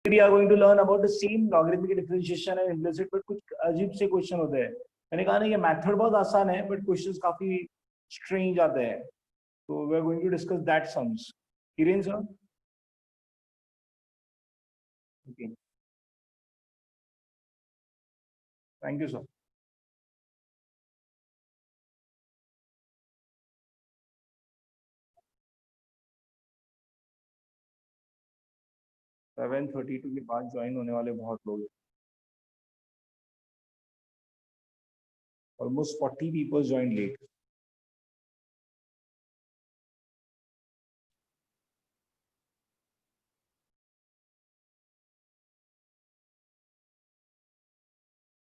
we are going to learn about the same logarithmic differentiation and implicit, but कुछ अजीब से question होते हैं. मैंने कहा ना ये मेथड बहुत आसान है, but क्वेश्चंस काफी स्ट्रेंज आते हैं. So we are going to discuss that sums. Kiran sir. Okay. Thank you sir. 7:32 के बाद ज्वाइन होने वाले बहुत लोग हैं. Almost 40 people joined late.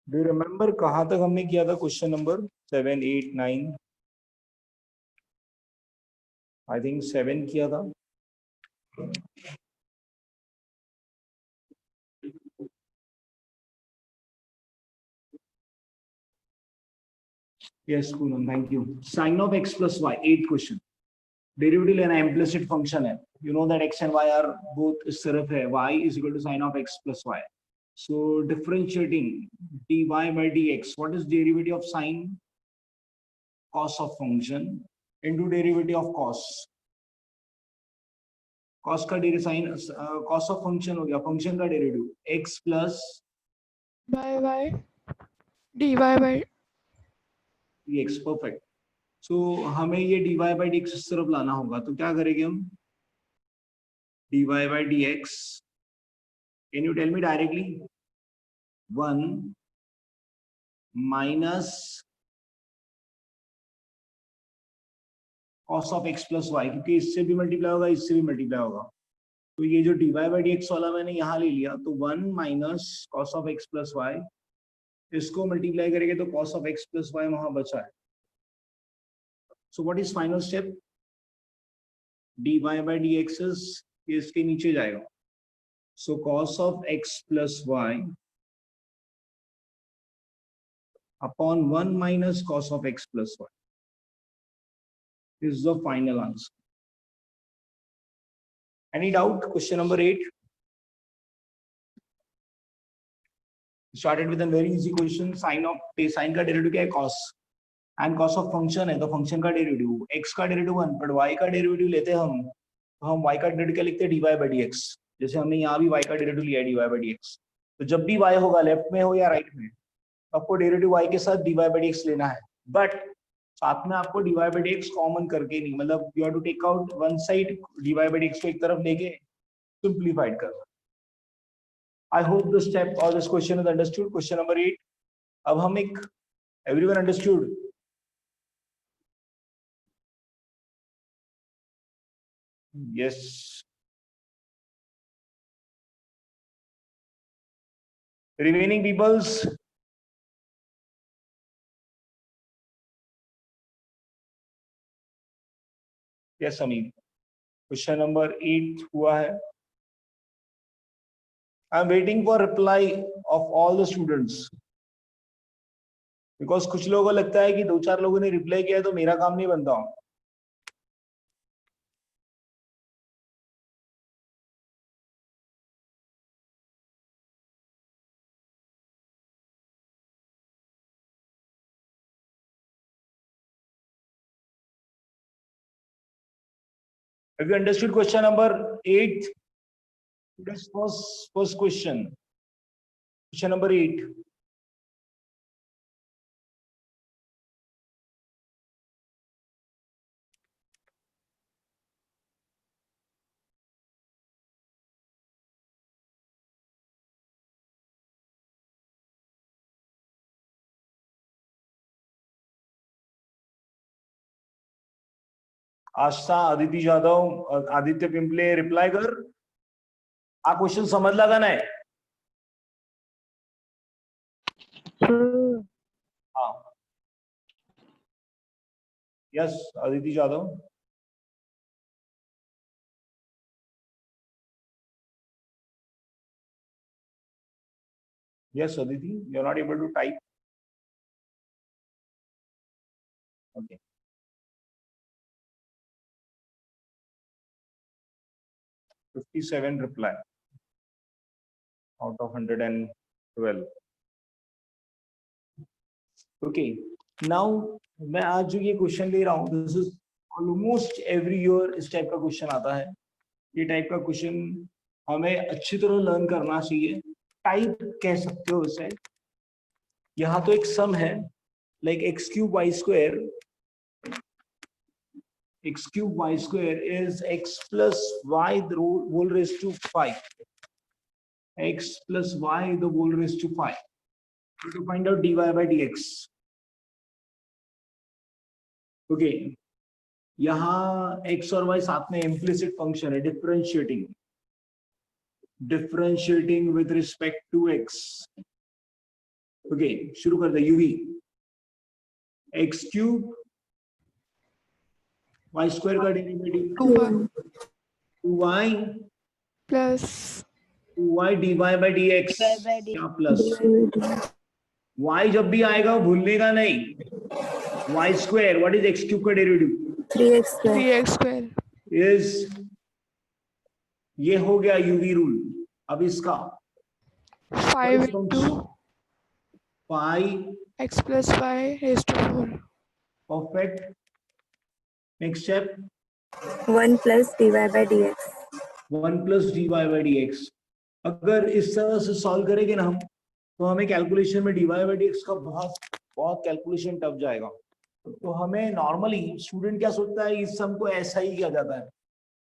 Do you remember कहाँ तक हमने किया था क्वेश्चन नंबर 7, 8, 9? I think 7 किया था. Yes, Poonam, thank you. Sin of x plus y, 8th question. Derivative लेना implicit function है. You know that x and y are both इस तरफ है. Y is equal to sin of x plus y. So differentiating dy by dx. What is derivative of sin? Cos of function into derivative of cos. Cos का derivative sin cos of function हो गया. Function का derivative x plus y dy by dx. Perfect. So हमें ये dy by dx इस तरफ लाना होगा. तो क्या करेंगे हम? dy by dx. Can you tell me directly? 1 minus cos of x plus y, क्योंकि इससे भी मल्टीप्लाई होगा, इससे भी मल्टीप्लाई होगा. तो ये जो dy by dx वाला मैंने यहाँ ले लिया, तो 1 minus cos of x plus y, इसको मल्टीप्लाई करेंगे तो cos of x plus y वहां बचा है. So what is final step? dy by dx is इसके नीचे जाएगा. So cos of x plus y upon 1 minus cos of x plus y is the final answer. Any doubt? Question number 8. Started with a very easy question. Sin का derivative क्या है? Cos. And cos of function है, तो function का derivative x का derivative 1, but y का derivative लेते हैं हम, तो हम y का डेरिवेटिव क्या लिखते हैं? dy by dx. जैसे हमने यहाँ भी y का डेरिवेटिव लिया है dy by dx. तो जब भी y होगा लेफ्ट में हो या राइट में, आपको डेरिवेटिव y के साथ dy by dx लेना है. बट साथ में आपको dy by dx कॉमन करके नहीं, मतलब you have to take out one side, dy by dx को एक तरफ लेके सिंप्लीफाइड करना. I hope this step or this question is understood. Question number 8. अब हम एक everyone understood? Yes. Remaining peoples. Yes, Amin. Question number 8 हुआ है. I am waiting for reply of all the students. Because कुछ लोगों को लगता है कि 2-4 लोगों ने रिप्लाई किया है तो मेरा काम नहीं बनता. Have you understood question number 8? Today's first question. Question number 8. Asha, Aditya Jadhav, Aditya Pimple reply कर. आ क्वेश्चन समझ लगा ना है? हाँ. Yes, Aditya Jadhav. Yes, Aditi, you're not able to type. Okay. 57 reply. out of 112. Okay, now मैं आज जो ये क्वेश्चन ले रहा हूँ, this is almost every year इस टाइप का क्वेश्चन आता है. ये टाइप का क्वेश्चन हमें अच्छी तरह लर्न करना चाहिए. टाइप कह सकते हो इसे. यहाँ तो एक सम है, like x cube y square. X cube y square is x plus y the whole raised to 5. X plus y the whole raised to 5. To find out dy by dx. Okay. यहाँ x और y साथ में implicit function है, differentiating with respect to x. Okay, शुरू कर दे. uv x cube y square का derivative 2y plus 2y dy by dx. क्या plus y जब भी आएगा भूलने का नहीं. y square, what is x cube का डेरिवेटिव? 3x square is, ये हो गया uv रूल. अब इसका 5 into 5 x plus y raised to 4. perfect. Next step 1 plus dy by dx. 1 plus dy by dx. अगर इस तरह से सॉल्व करेंगे ना हम, तो हमें कैलकुलेशन में dy by dx का बहुत कैलकुलेशन टफ जाएगा. तो हमें नॉर्मली स्टूडेंट क्या सोचता है, इस सम को ऐसा ही किया जाता है.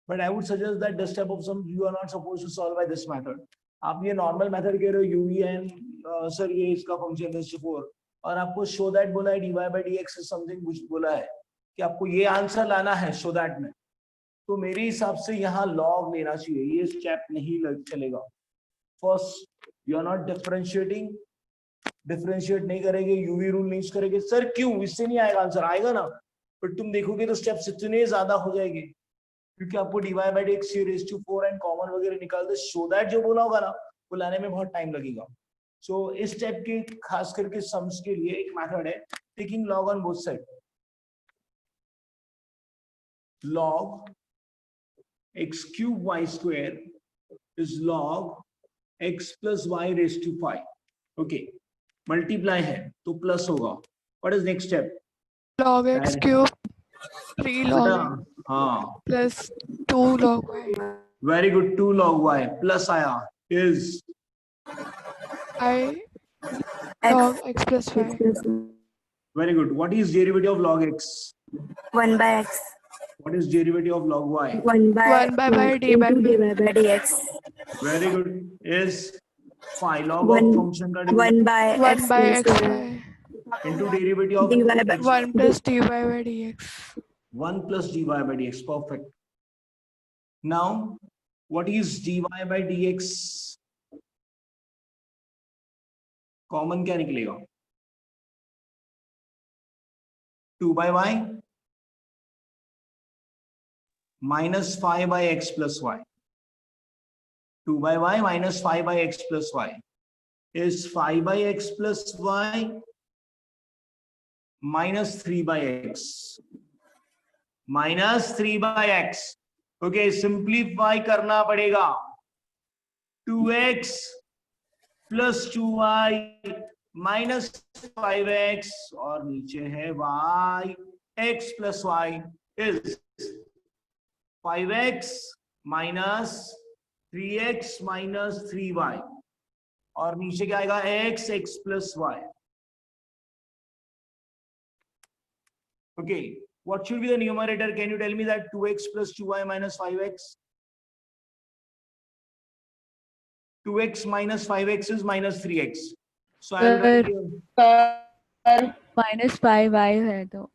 But I would suggest that this type of sum you are not supposed to solve by this method. आप ये नॉर्मल मेथड कह रहे हो uv एंड सर ये इसका फंक्शन रेज़ टू 4, और आपको शो दैट बोला है dy by dx is something which बोला है कि आपको ये आंसर लाना है शो दैट में. तो मेरे हिसाब से यहाँ लॉग लेना चाहिए. ये स्टेप नहीं चलेगा. First you are not differentiate नहीं करेंगे, यूवी रूल नहीं यूज करेंगे. सर क्यों? इससे नहीं आएगा आंसर. आएगा ना, बट तुम देखोगे तो स्टेप्स इतने ज्यादा हो जाएंगे, क्योंकि आपको dy by dx raise to 4 and common वगैरह निकाल दे. शो दैट जो बोला होगा ना, वो लाने में बहुत टाइम लगेगा. सो इस टाइप के खास करके सम्स के लिए एक मेथड है, taking log on both side. log x cube y square is log x plus y raised to 5. Okay, multiply है तो प्लस होगा. What is next step? Log x cube 3 log हाँ, plus 2 log y. very good. 2 log y plus आया is I log x plus y. very good. What is derivative of log x? 1 by x. What is derivative of log y? 1 by d by dy by dx. Very good. Is 5 log of function का 1 by 1 by x plus y into derivative of dy by 1 plus dy by dx. 1 plus dy by dx. Perfect. Now, what is dy by dx? Common क्या निकलेगा? 2 by y minus 5 by x plus y. 2 by y minus 5 by x plus y is 5 by x plus y minus 3 by x. Minus 3 by x. Okay, simplify करना पड़ेगा. 2x plus 2y minus 5x और नीचे है y. x plus y is 5x minus 3x minus 3y और नीचे क्या आएगा? x plus y. Okay, what should be the numerator? Can you tell me that 2x plus 2y minus 5x? 2x minus 5x is minus 3x. So I will write here. minus 5y है तो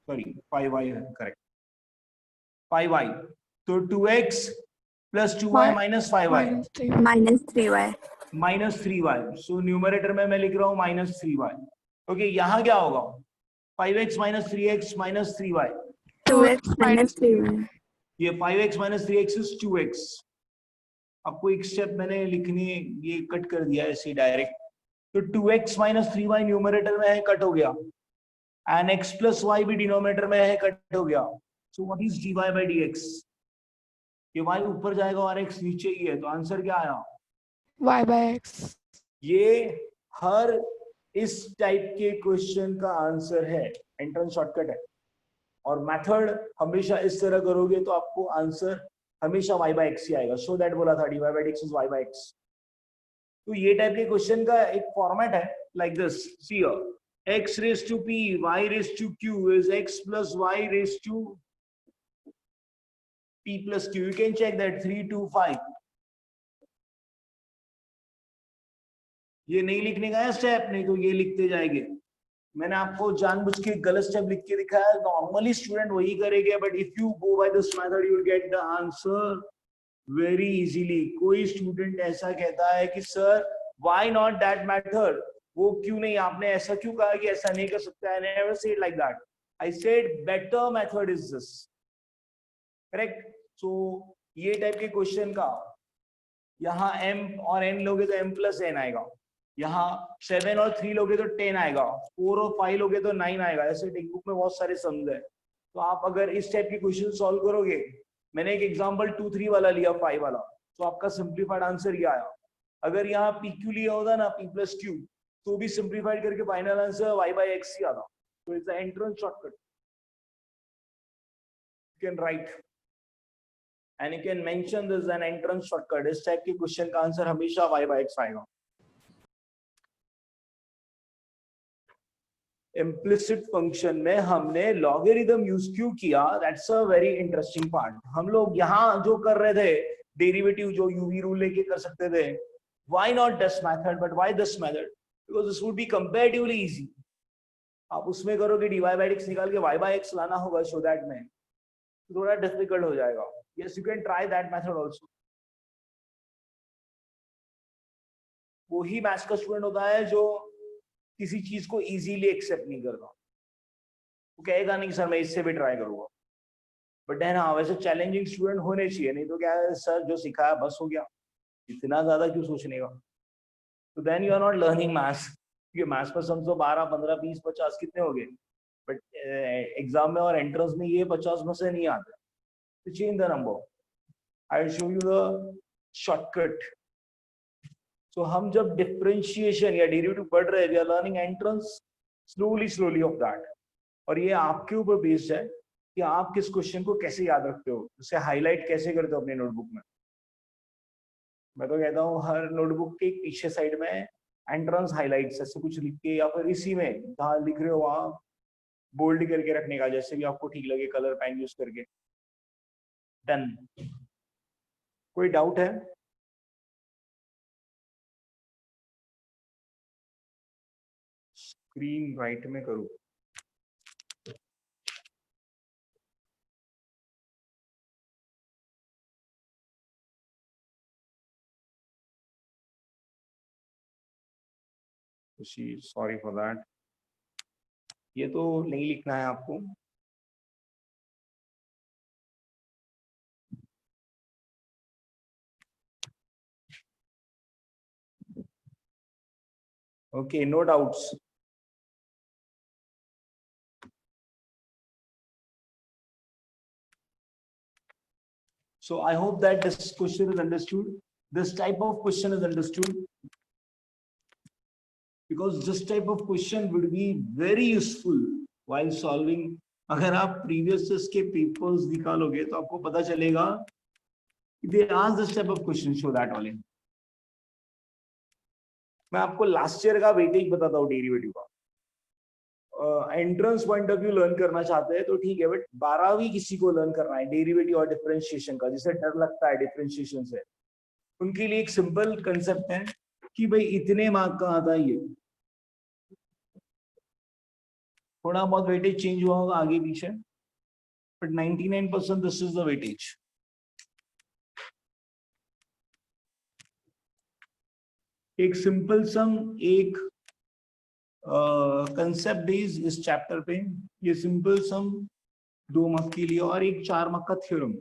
Sorry, 5y है, correct. 5y. तो 2x plus 2y minus 5y. minus 3y. Minus 3y. So numerator में मैं लिख रहा हूँ minus 3y. Okay, यहाँ क्या होगा? 5x minus 3x minus 3y. 2x minus 3y. ये 5x minus 3x is 2x. आपको एक स्टेप मैंने लिखनी, ये कट कर दिया ऐसे डायरेक्ट. तो 2x minus 3y न्यूमरेटर में है, कट हो गया. And x plus y भी डिनोमिनेटर में है, कट हो गया. So what is dy by dx? ये y ऊपर जाएगा और x नीचे ही है, तो आंसर क्या आया? y by x. ये हर इस टाइप के क्वेश्चन का आंसर है, एंट्रेंस शॉर्टकट है। और मेथड हमेशा इस तरह करोगे तो आपको आंसर हमेशा y by x ही आएगा। सो दैट बोला था dy by dx is y by x। तो ये टाइप के क्वेश्चन का एक फॉर्मेट है like this. C x raised to p y raised to q is x plus y raised to p plus q. You can check that 3 2 5। ये नहीं लिखने का है स्टेप, नहीं तो ये लिखते जाएंगे। मैंने आपको जानबूझ के गलत स्टेप लिख के दिखाया। नॉर्मली स्टूडेंट वही करेंगे, but if you go by this method you will get the answer very easily. कोई स्टूडेंट ऐसा कहता है कि sir why not that method, वो क्यों नहीं, आपने ऐसा क्यों कहा कि ऐसा नहीं कर सकता? I never said like that, I said better method is this, correct. So ये टाइप के क्वेश्चन का यहाँ m और n लोगे तो m प्लस n आएगा, यहाँ 7 और 3 लोगे तो 10 आएगा, 4 और 5 लोगे तो 9 आएगा। ऐसे टेक्स्ट बुक में बहुत सारे सम्स है। तो आप अगर इस टाइप के क्वेश्चन सॉल्व करोगे, मैंने एक एग्जांपल 2 3 वाला लिया, 5 वाला, तो आपका सिंपलीफाइड आंसर ये आया। अगर यहाँ PQ लिया होता ना, P plus Q, तो भी सिंपलीफाइड करके final answer y by x ही आता। तो it's the entrance shortcut, you can write and you can mention this N entrance shortcut. इस टाइप के क्वेश्चन का आंसर हमेशा y by x आएगा। इम्प्लिसिट फंक्शन में हमने लॉगरिथम यूज क्यों किया, that's a very interesting part. हम लोग यहाँ जो कर रहे थे डेरिवेटिव, जो यूवी रूल लेके कर सकते थे, why not this method, but why this method? Because this would be comparatively easy. आप उसमें करोगे dy by x निकाल के y by x लाना होगा, सो दैट में थोड़ा डिफिकल्ट हो जाएगा। Yes, you can try that method also. वो ही मैथ्स का स्टूडेंट होता है जो किसी चीज को इजीली एक्सेप्ट नहीं करता, वो कहेगा नहीं सर मैं इससे भी ट्राई करूंगा। बट है ना, वैसे चैलेंजिंग स्टूडेंट होने चाहिए, नहीं तो क्या है, सर जो सिखाया बस हो गया, इतना ज्यादा क्यों सोचने का। तो then you are not learning maths, क्योंकि मैथ्स पर समझो 12 15 20 50 कितने हो गए, बट एग्जाम में और एंट्रेंस में ये 50 में से नहीं आते। तो change the number, I will show you the shortcut. तो हम जब डिफरेंशिएशन या डेरिवेटिव पढ़ रहे हैं, we are learning entrance slowly of that. और ये आपके ऊपर बेस्ड है कि आप किस क्वेश्चन को कैसे याद रखते हो, उसे हाईलाइट कैसे करते हो अपने नोटबुक में। मैं तो कहता हूँ हर नोटबुक के पीछे साइड में एंट्रेंस हाईलाइट्स ऐसे कुछ लिख के, या फिर इसी में जहाँ लिख रहे हो वहां बोल्ड करके रखने का, जैसे भी आपको ठीक लगे कलर पेन यूज करके। डन। कोई डाउट है? स्क्रीन राइट में करूँ? Sorry for that. ये तो नहीं लिखना है आपको। Okay, no doubts. So I hope that this question is understood. This type of question is understood, because this type of question would be very useful while solving. अगर आप previous के papers निकालोगे तो आपको पता चलेगा they ask this type of question, show that only. मैं आपको लास्ट ईयर का वेटेज बताता हूँ डेरिवेटिव का। Entrance point of view learn करना चाहते हैं तो ठीक है, बट 12वीं किसी को लर्न करना है डेरिवेटिव और डिफरेंशिएशन का, जिसे डर लगता है डिफरेंशिएशन से, उनके लिए एक सिंपल कंसेप्ट है कि भाई इतने मार्क का आता है ये। थोड़ा बहुत वेटेज चेंज हुआ होगा आगे पीछे, but 99% this is the weightage. एक सिंपल सम, एक कंसेप्ट बेस्ड इस चैप्टर पे, ये सिंपल सम 2 मार्क के लिए और एक 4 मार्क का थ्योरम।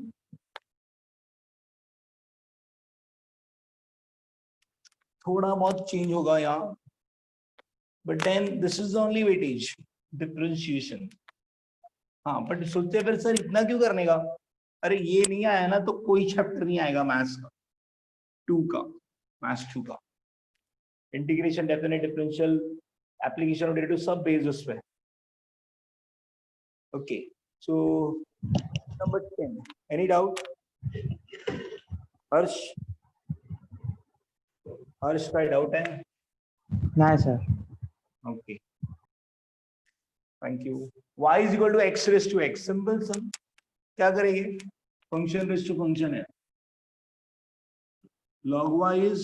थोड़ा बहुत चेंज होगा यहाँ, but then this is the only weightage, differentiation. हाँ, बट सोचते फिर सर इतना क्यों करने का, अरे ये नहीं आया ना तो कोई चैप्टर नहीं आएगा मैथ्स का 2 का। मैथ्स 2 का इंटीग्रेशन डेफिनेट डिफरेंशियल एप्लीकेशन और डेरिवेटिव सब बेस्ड उस पे. Okay, so number 10, any doubt? Harsh का डाउट है? नहीं sir. Okay, thank you. y is equal to x raised to x. Simple sum. क्या करेंगे? फंक्शन रेस्ट टू फंक्शन है. log y is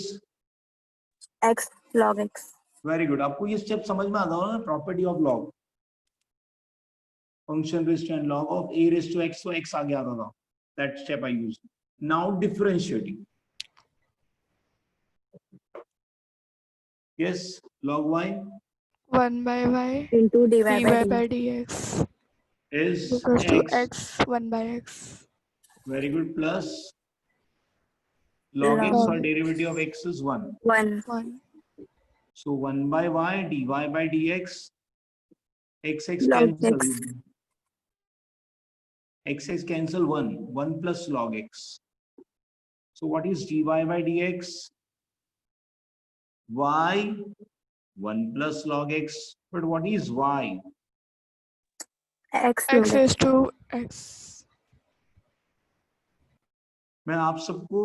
X log X. Very good. आपको ये step समझ में आता होगा ना, property of log. Function raised to and log of a raised to x, so x आ गया था. That step I used. Now differentiating. Yes, log y 1 by y Into dy by dy by dx. dx is equals to x. x 1 by x. Very good. Plus log x Log. or derivative of x is 1. 1. 1 So 1 by y dy by dx. X Log cancel. x. X cancel 1. 1 plus log x. So what is dy by dx? Y 1 plus log x. But what is y? X log x X. is to x. मैं आप सबको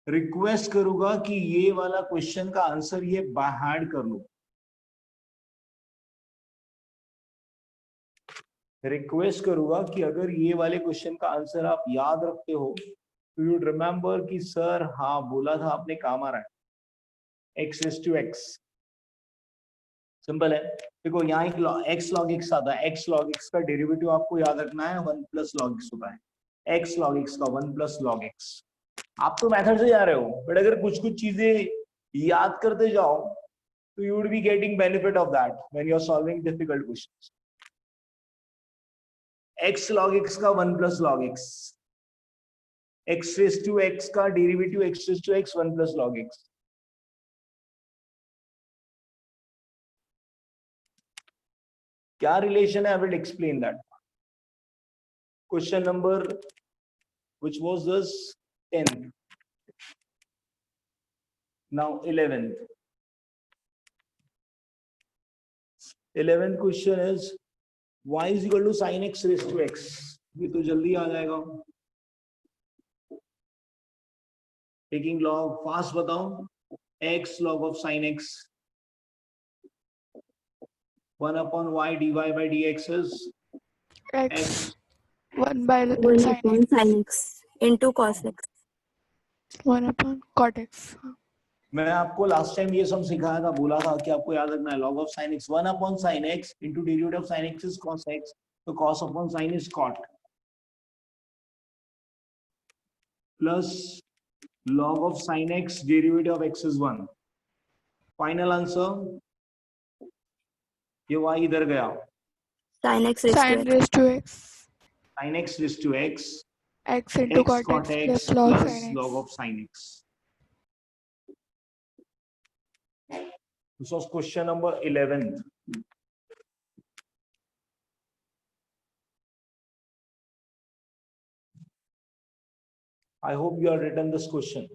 request करूंगा कि ये वाला question का answer ये bye hard कर लो. रिक्वेस्ट करूंगा कि अगर ये वाले क्वेश्चन का आंसर आप याद रखते हो तो यू रिमेम्बर कि सर हाँ बोला था आपने, काम आ रहा है. x is to x. Simple है. देखो यहाँ एक x log x आता है. x log x का डेरिवेटिव आपको याद रखना है 1 plus log x होता है. x log x का 1 plus log x. आप तो मेथड से जा रहे हो, बट अगर कुछ कुछ चीजें याद करते जाओ तो you would be getting benefit of that when you are solving difficult questions. x log x का 1 plus log x. x raised to x का derivative x raised to x 1 plus log x. क्या relation है? I will explain that. Question number, which was this 10th. Now 11th. 11th question is y is equal to sin x raised to x. ये तो जल्दी आ जाएगा. Taking log fast बताओ. x log of sin x 1 upon y dy by dx is X 1 by 1 sin upon x. sin x. Into cos x. 1 upon cot x. मैं आपको last time ये सब सिखाया था, बोला था कि आपको याद रखना है log of sin x 1 upon sin x into derivative of sin x is cos x, तो cos upon sin is cot plus log of sin x derivative of x is 1. Final answer ये y इधर गया. Sin x raised to Sin x. raised to x. sin x raised to x X into x cot cot x x plus log plus sin x. log of sin x. This was question number 11. I hope you have written this question.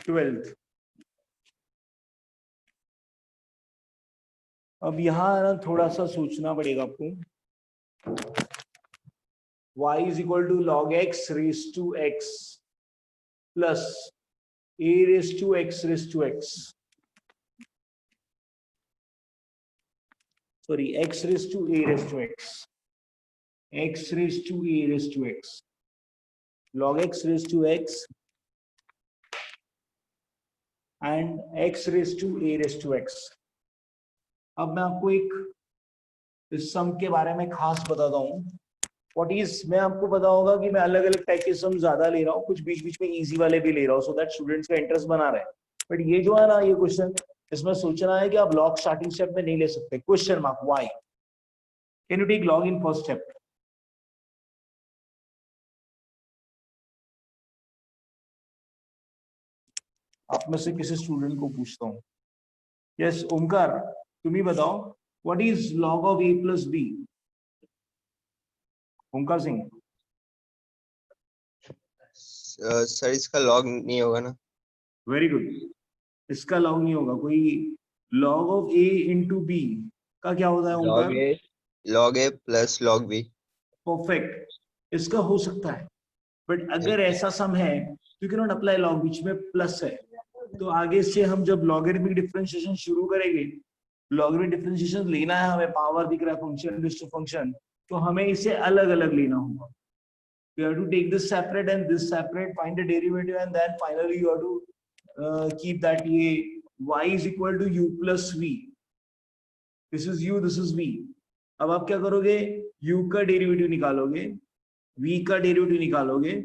12th. अब यहाँ ना थोड़ा सा सोचना पड़ेगा आपको. y is equal to log x raised to x plus a raised to x raised to x. Sorry, x raised to a raised to x. X raised to a raised to x. Log x raised to x and x raised to a raised to x. अब मैं आपको एक इस सम के बारे में खास बताता हूँ. What is, मैं आपको पता होगा कि मैं अलग अलग टाइप के सम ज्यादा ले रहा हूँ, कुछ बीच बीच में इजी वाले भी ले रहा हूँ, सो दैट स्टूडेंट्स का इंटरेस्ट बना रहे. बट ये जो है ना ये क्वेश्चन, इसमें सोचना है कि आप लॉग स्टार्टिंग स्टेप में नहीं ले सकते. Question mark why can you take log in first step? आप में से किसी स्टूडेंट को पूछता हूँ. यस ओमकार, तुम ही बताओ what is log of a plus b. Omkar Singh. Sir इसका लॉग नहीं होगा ना? वेरी गुड, इसका लॉग नहीं होगा। कोई log of a into b का क्या होता है Omkar? Log a plus log b. Perfect, इसका हो सकता है, बट अगर ऐसा सम है you can not apply log, बीच में प्लस है, तो आगे से हम जब लॉगरिथमिक डिफरेंशिएशन शुरू करेंगे, लॉगरिथमिक डिफरेंशिएशन लेना है हमें, पावर दिख रहा है फंक्शन डिस्टो फंक्शन, तो हमें इसे अलग अलग लेना होगा। You have to take this separate and this separate, find the derivative, and then finally you have to keep that y is equal to u plus v. This is u, this is v. अब आप क्या करोगे? u का derivative निकालोगे, v का derivative निकालोगे,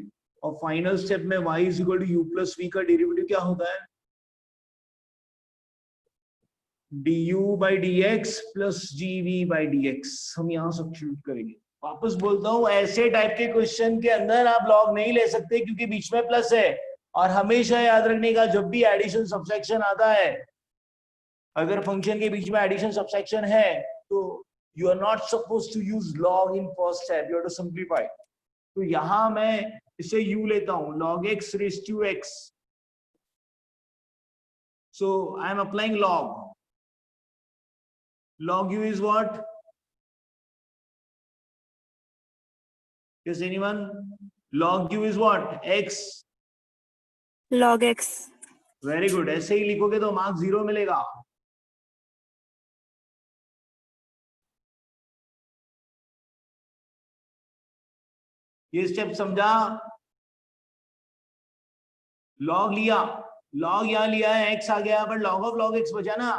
और final step में y is equal to u plus v का डेरिवेटिव क्या होता है? du by dx plus gv by dx। हम यहां सब्स्टिट्यूट करेंगे। वापस बोलता हूं, ऐसे टाइप के क्वेश्चन के अंदर आप लॉग नहीं ले सकते क्योंकि बीच में प्लस है। और हमेशा याद रखने का, जब भी एडिशन सबसेक्शन आता है, अगर फंक्शन के बीच में एडिशन सबसेक्शन है तो you are not suppose to use log in first step, you have to simplify. तो यहां मैं इसे u लेता हूं, log x raised to x, so I am applying log u is what? Does anyone? Log u is what? X. log x, very good, ऐसे ही लिखोगे तो marks 0 मिलेगा। ये स्टेप समझा? लॉग लिया, लॉग यहां लिया है, x आ गया, but log of log x बचा ना,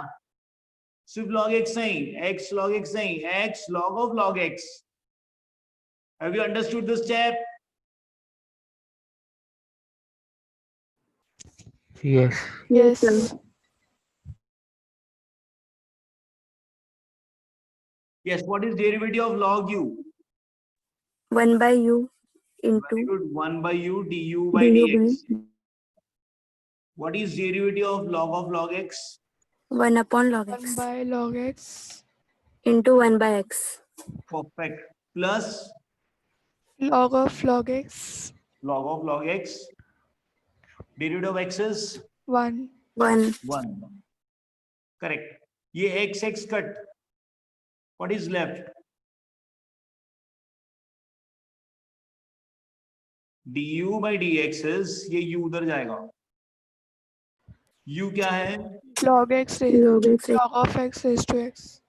सिर्फ log x नहीं, x log x नहीं, x log of log x। Have you understood this step? Yes. Yes, what is derivative of log u? 1 by u Very into good, 1 by u du by du dx। by What is derivative of log x? 1 upon log 1 x by log x into 1 by x Perfect. Plus log of log x log of log x. Derivative of x is 1 1 1. Correct. ये x cut. What is left? du by dx is, ये u उधर जाएगा। u क्या है? log x log x log of x raised to x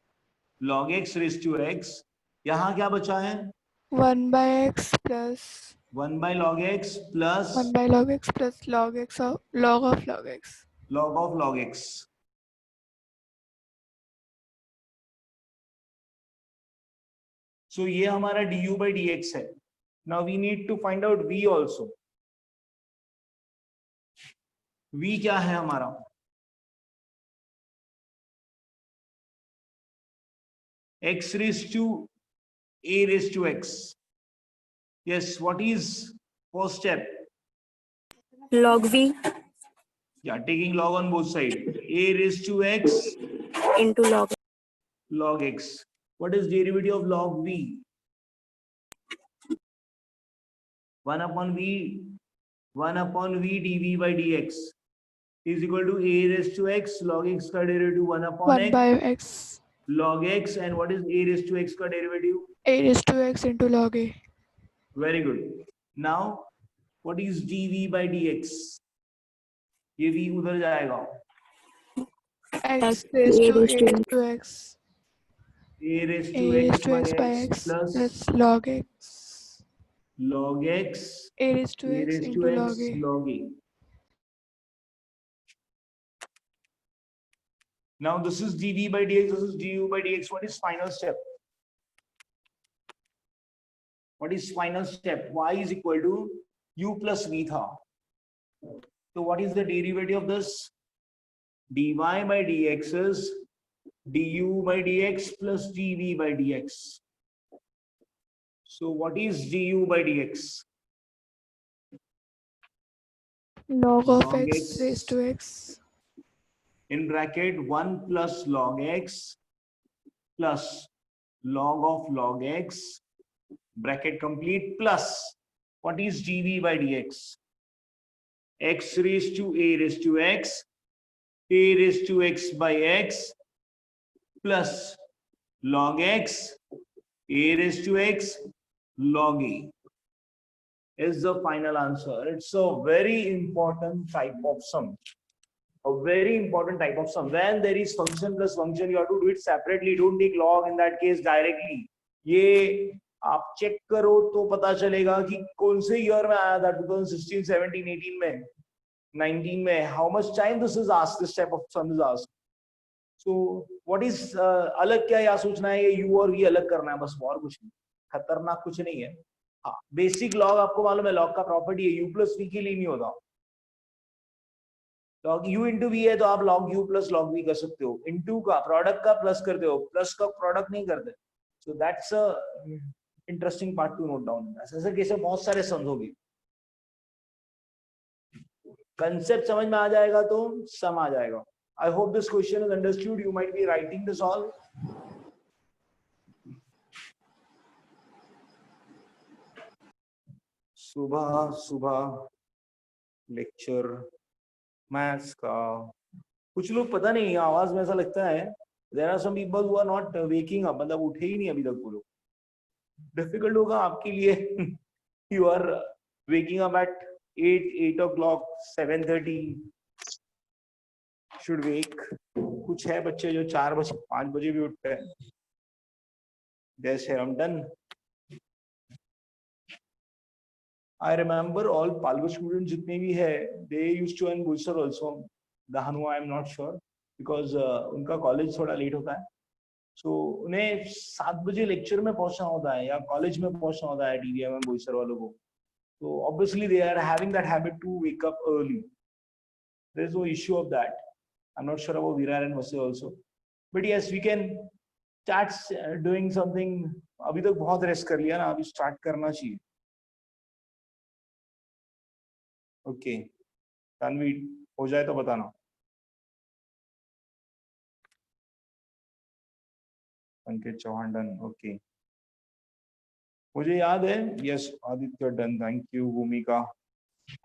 log x raised to x। यहाँ क्या बचा है? 1 by x plus 1 by log x plus 1 by log x plus log x of log x log of log x। So ये हमारा du by dx है। Now we need to find out v also। v क्या है हमारा? x raised to a raised to x। Yes, what is first step? log v Yeah, taking log on both sides. A raised to x into log x. What is derivative of log v? 1 upon v dv by dx is equal to a raised to x log x का derivative 1 upon 1 x by x log x, and what is a raised to x का derivative? a raised to x into log a Very good. Now what is dv by dx? ये v उधर जाएगा, x a raised to raised a to x a raised a to raised x to by x by x x plus plus log x log x a raised to a x raised into to log x a log a. Now this is dv by dx, this is du by dx. What is final step? What is final step? Y is equal to u plus v tha. So what is the derivative of this? dy by dx is du by dx plus dv by dx. So what is du by dx? log of Log x x raised to x in bracket 1 plus log x plus log of log x bracket complete plus what is dv by dx? x raised to a raised to x, a raised to x by x plus log x, a raised to x log a is the final answer. It's a very important type of sum. A very important type of sum. When there is function plus function, you have to do it separately. Don't take log in that case directly. ये आप check करो तो पता चलेगा कि कौन से year में आया था, 2016, 17, 18 में, 19 में. How much time this is asked, this type of sum is asked. So what is अलग क्या या सोचना है, ये u और v अलग करना है बस, और कुछ नहीं, खतरनाक कुछ नहीं है. हाँ, बेसिक लॉग आपको मालूम है, लॉग का प्रॉपर्टी है u प्लस v के लिए नहीं होता. लॉग u इंटू वी है तो आप log u plus log v कर सकते हो. इंटू का प्रोडक्ट का प्लस करते हो, प्लस का प्रोडक्ट नहीं करते. So that's a interesting part two note down. ऐसे केस में बहुत सारे सम्स होंगे. कंसेप्ट समझ में आ जाएगा तो सम आ जाएगा. I hope this question is understood. You might be writing this all. सुबह सुबह लेक्चर मैथ्स का. कुछ लोग पता नहीं, आवाज में ऐसा लगता है there are some people who are not waking up, मतलब उठे ही नहीं अभी तक. वो लोग डिफिकल्ट होगा आपके लिए. You are waking up at 8 o'clock, 7:30 should wake. कुछ है बच्चे जो 4 बजे 5 बजे भी उठते हैं. जैसे I'm done. I remember all Palwa students जितने भी है, they used to join Bulsar also. Dahanu I am not sure because उनका कॉलेज थोड़ा लेट होता है. So उन्हें 7 बजे लेक्चर में पहुंचना होता है या कॉलेज में पहुंचना होता है TVM Bulsar वालों को. So obviously they are having that habit to wake up early. There is no issue of that. I'm not sure about Virar and Vase also. But yes, we can start doing something. अभी तक बहुत rest कर लिया ना, अभी start करना चाहिए. Okay Tanvi, हो जाए तो बताना. अंकित चौहान डन. ओके, मुझे याद है. Yes Aditya done. Thank you. भूमिका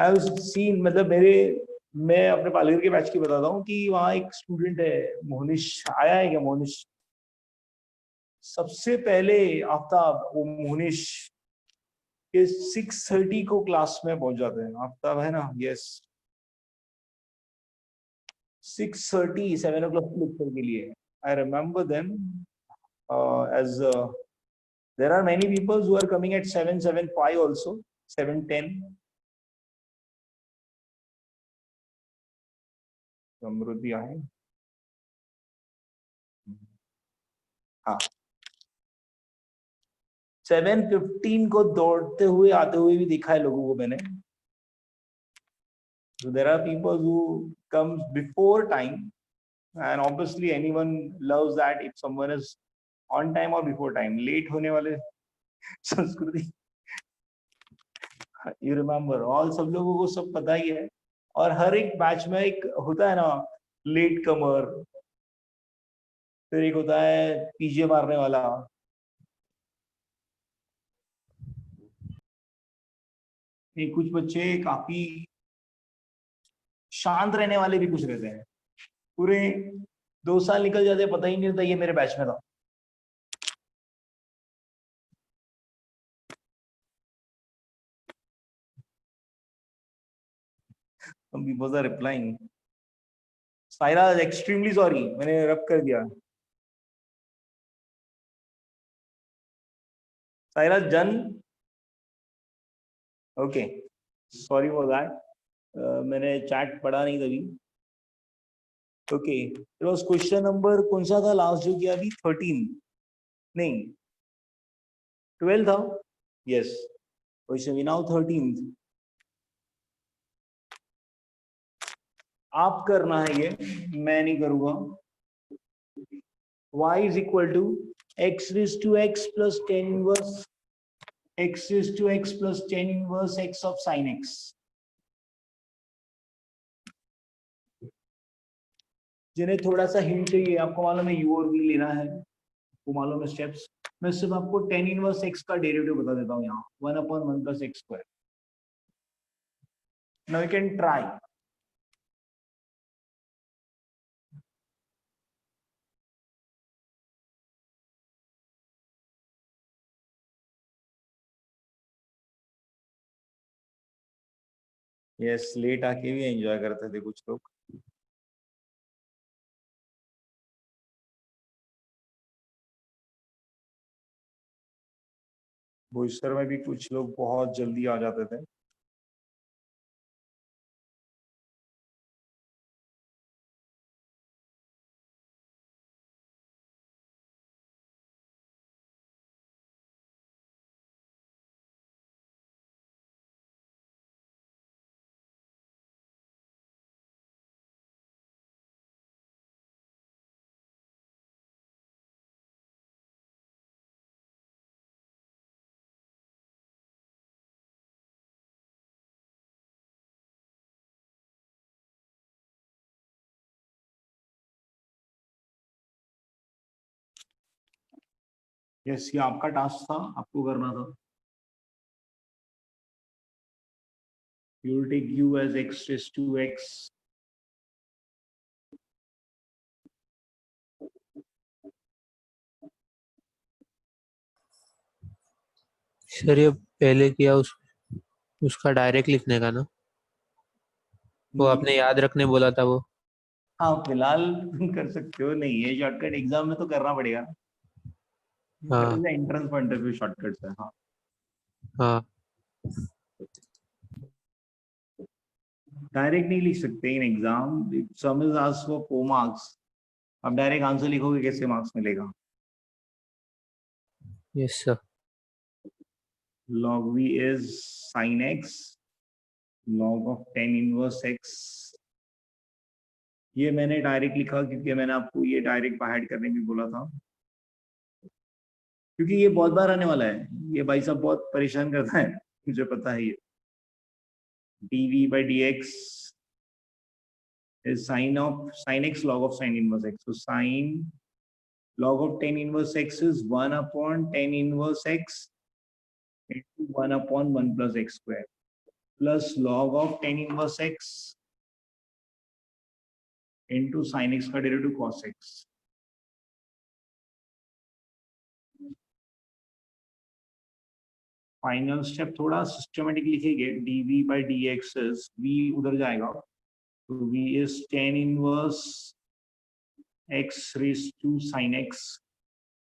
आई हैव सीन, मतलब मैं अपने पालघर के बैच की बताता हूँ कि वहाँ एक स्टूडेंट है मोहनिश. आया है क्या मोहनिश? सबसे पहले आफ्ताब, वो मोहनिश के 6:30 को क्लास में पहुंच जाते हैं. आफ्ताब है ना? यस 6:30, 7 o'clock लेक्चर के लिए. I remember them as there are many people who are coming at 7:05 also, 7:10. समृद्धि आहे. हाँ 7:15 को दौड़ते हुए आते हुए भी दिखा है लोगों को मैंने. So there are people who come before time, and obviously anyone loves that if someone is on time or before time. Late होने वाले संस्कृति, you remember all, सब लोगों को सब पता ही है. और हर एक बैच में एक होता है ना लेट कमर, फिर एक होता है पीछे मारने वाला. कुछ बच्चे काफी शांत रहने वाले भी कुछ रहते हैं. पूरे 2 साल निकल जाते, पता ही नहीं रहता ये मेरे बैच में था. Some people are replying. Saira is extremely sorry, मैंने रब कर दिया. Saira Jan, okay, sorry for that. मैंने चैट पढ़ा नहीं तभी. Okay, it was question number कौन सा था लास्ट जो किया अभी? 13 नहीं 12 था. Yes question now 13. आप करना है ये, मैं नहीं करूंगा. y is equal to x raised to x plus 10 inverse x raised to x plus 10 inverse x of sin x. जिन्हें थोड़ा सा हिंट चाहिए, आपको मालूम है u और v लेना है, वो मालूम है स्टेप्स. मैं सिर्फ आपको 10 इनवर्स x का डेरिवेटिव बता देता हूँ. यहाँ 1/1 + x². Now you can try. Yes, late आके भी एंजॉय करते थे कुछ लोग. बोईसर में भी कुछ लोग बहुत जल्दी आ जाते थे. यस, ये आपका टास्क था, आपको करना था. You will take u as x raised to x. Sir ये पहले किया उसका डायरेक्ट लिखने का ना, वो आपने याद रखने बोला था वो. हाँ, फिलहाल कर सकते हो. नहीं, ये शॉर्टकट एग्जाम में तो करना पड़ेगा. हाँ entrance point of view shortcut है. हाँ, हाँ डायरेक्ट नहीं लिख सकते in exam. Some is asked for 4 marks. अब डायरेक्ट आंसर लिखोगे कैसे मार्क्स मिलेगा? Yes sir. log v is sin x log of tan inverse x. ये मैंने डायरेक्ट लिखा क्योंकि मैंने आपको ये डायरेक्ट बाहर करने भी बोला था, क्योंकि ये बहुत बार आने वाला है. ये भाई साहब बहुत परेशान करता है, मुझे पता है. ये dv by dx is sin x log of sin inverse x. So sin log of tan inverse x is 1 upon tan inverse x into 1 upon 1 plus x square plus log of tan inverse x into sin x का derivative cos x. Final step थोड़ा systematic लिखेंगे. dv by dx is v उधर जाएगा, तो v is tan inverse x raised to sin x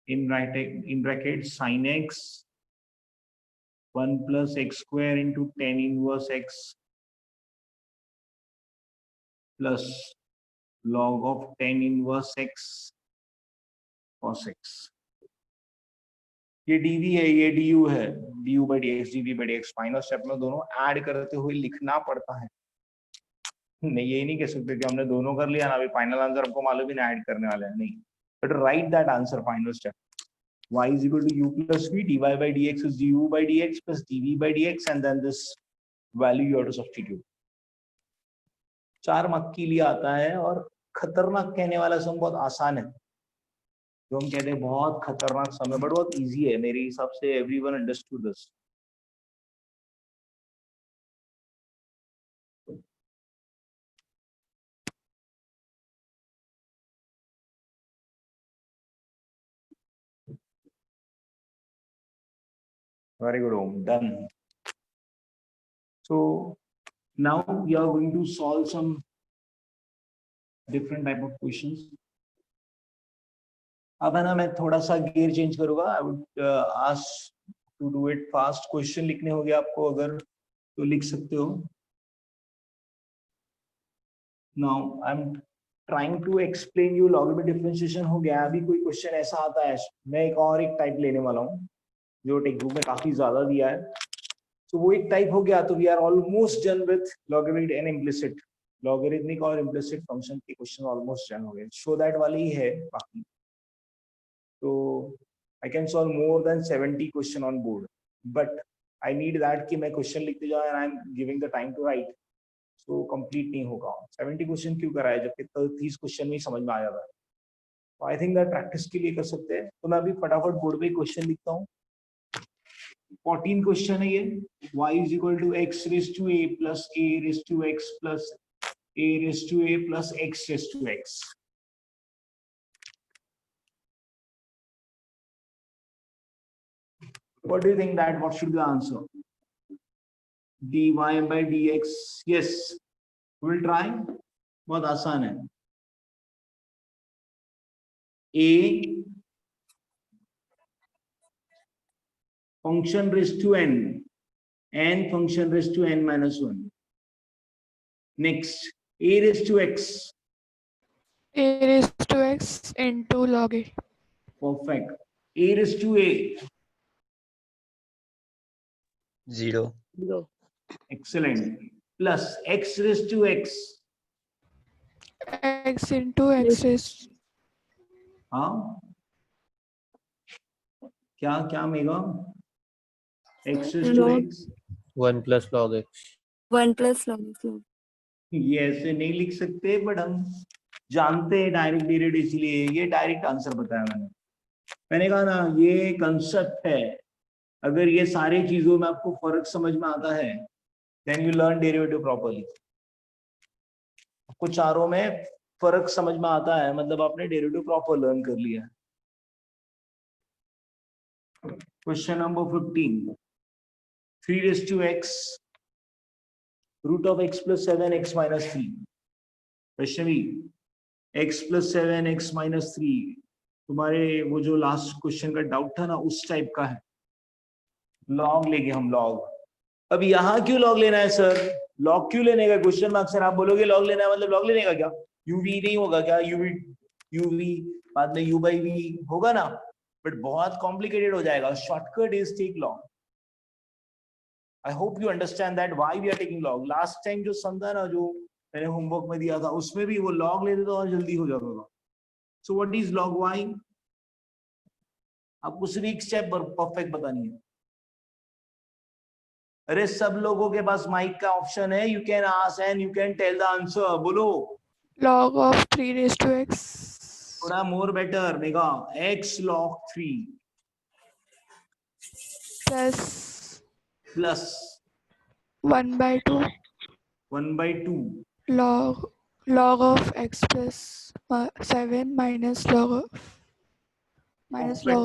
in bracket sin x 1 plus x square into tan inverse x plus log of tan inverse x cos x. ये dv है, ये du है. du by dx, dv by dx. Final step में दोनों add करते हुए लिखना पड़ता है. नहीं, ये नहीं कह सकते कि हमने दोनों कर लिया ना, अभी फाइनल आंसर हमको मालूम ही ना ऐड करने वाले हैं. नहीं, but right that answer. Final step y is equal to u plus v, dy by dx is du by dx plus dv by dx, and then this value you have to substitute. 4 mark के लिए आता है, और खतरनाक कहने वाला सम बहुत आसान है. जो हम कहते हैं बहुत खतरनाक सम है, बट बहुत इजी है मेरे हिसाब से. Everyone understood this. Very good, Om. Done. So now we are going to solve some different type of questions. अब है ना, मैं थोड़ा सा गियर चेंज करूंगा. I would ask to do it fast. Question लिखने होंगे आपको, अगर तो लिख सकते हो. Now I am trying to explain you logarithmic differentiation. हो गया. अभी कोई क्वेश्चन ऐसा आता है, मैं एक टाइप लेने वाला हूँ जो टेक्स्ट बुक में काफी ज्यादा दिया है. तो वो एक टाइप हो गया, तो we are almost done with logarithmic and implicit. Logarithmic और इम्प्लिसिट फंक्शन के क्वेश्चन ऑलमोस्ट डन हो गए. शो दैट वाले ही है बाकी. तो I can solve more than 70 question on board, but I need that कि मैं क्वेश्चन लिखते जाऊं and I am giving the time to write. So complete नहीं होगा. 70 क्वेश्चन क्यों कराए, जबकि 30 क्वेश्चन में समझ में आ जाता है. तो आई थिंक दैट प्रैक्टिस के लिए कर सकते हैं. तो मैं अभी फटाफट बोर्ड पे क्वेश्चन लिखता हूँ. 14 क्वेश्चन है ये. Y is equal to x raised to a plus a raised to x plus a raised to a plus x raised to x. What do you think that what should be the answer? dy by dx. Yes, we'll try. बहुत आसान है. A function raised to n function raised to n minus 1. Next, a raised to x. A raised to x into log a. Perfect. A raised to a. 0. Excellent. Plus x raised to x. X into x raised. हाँ क्या क्या mega x raised to Log. x. 1 plus log x. 1 plus log x. ये ऐसे नहीं लिख सकते but हम जानते हैं डायरेक्ट डेरिवेटिव, इसलिए ये डायरेक्ट आंसर बताया मैंने कहा ना ये कंसेप्ट है. अगर ये सारी चीजों में आपको फर्क समझ में आता है then you learn derivative properly. आपको चारों में फर्क समझ में आता है मतलब आपने डेरिवेटिव प्रॉपर लर्न कर लिया है. Question number 15. 3 raised to x root of x plus 7x minus 3. Vaishnavi x plus 7x minus 3 तुम्हारे वो जो लास्ट क्वेश्चन का डाउट था ना उस टाइप का है. लॉग लेंगे हम लॉग. अब यहाँ क्यों लॉग लेना है सर? लॉग क्यों लेने का क्वेश्चन मार्क सर? आप बोलोगे लॉग लेना है मतलब लॉग लेने का क्या यूवी नहीं होगा क्या? यूवी बाद में यू बाई वी होगा ना, बट बहुत कॉम्प्लिकेटेड हो जाएगा. Shortcut is take log. I hope you understand that why we are taking log. Last time जो समझा ना जो मैंने होमवर्क में दिया था उसमें भी वो लॉग लेते तो और जल्दी हो जाता था. So what is log y? आपको सिर्फ एक स्टेप परफेक्ट बतानी है. अरे सब लोगों के पास माइक का ऑप्शन है. You can ask and you can tell the answer. बोलो. Log of 3 raised to x. थोड़ा मोर बेटर मेगा. x log 3 Plus plus 1 by 2 1 by 2 log of x plus 7 minus log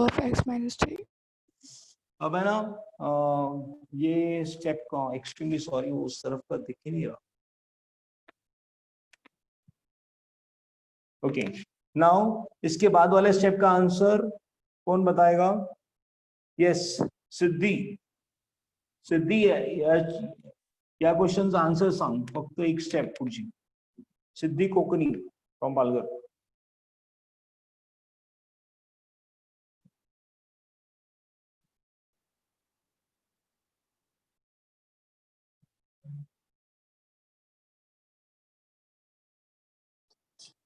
of x minus 3. अब है ना ये step का extremely sorry वो उस तरफ का दिख ही नहीं रहा. ओके नाउ इसके बाद वाले स्टेप का आंसर कौन बताएगा? यस सिद्धि. सिद्धि या क्वेश्चन आंसर सांग फक्त एक स्टेप पुढची. Siddhi Kokani from Palghar.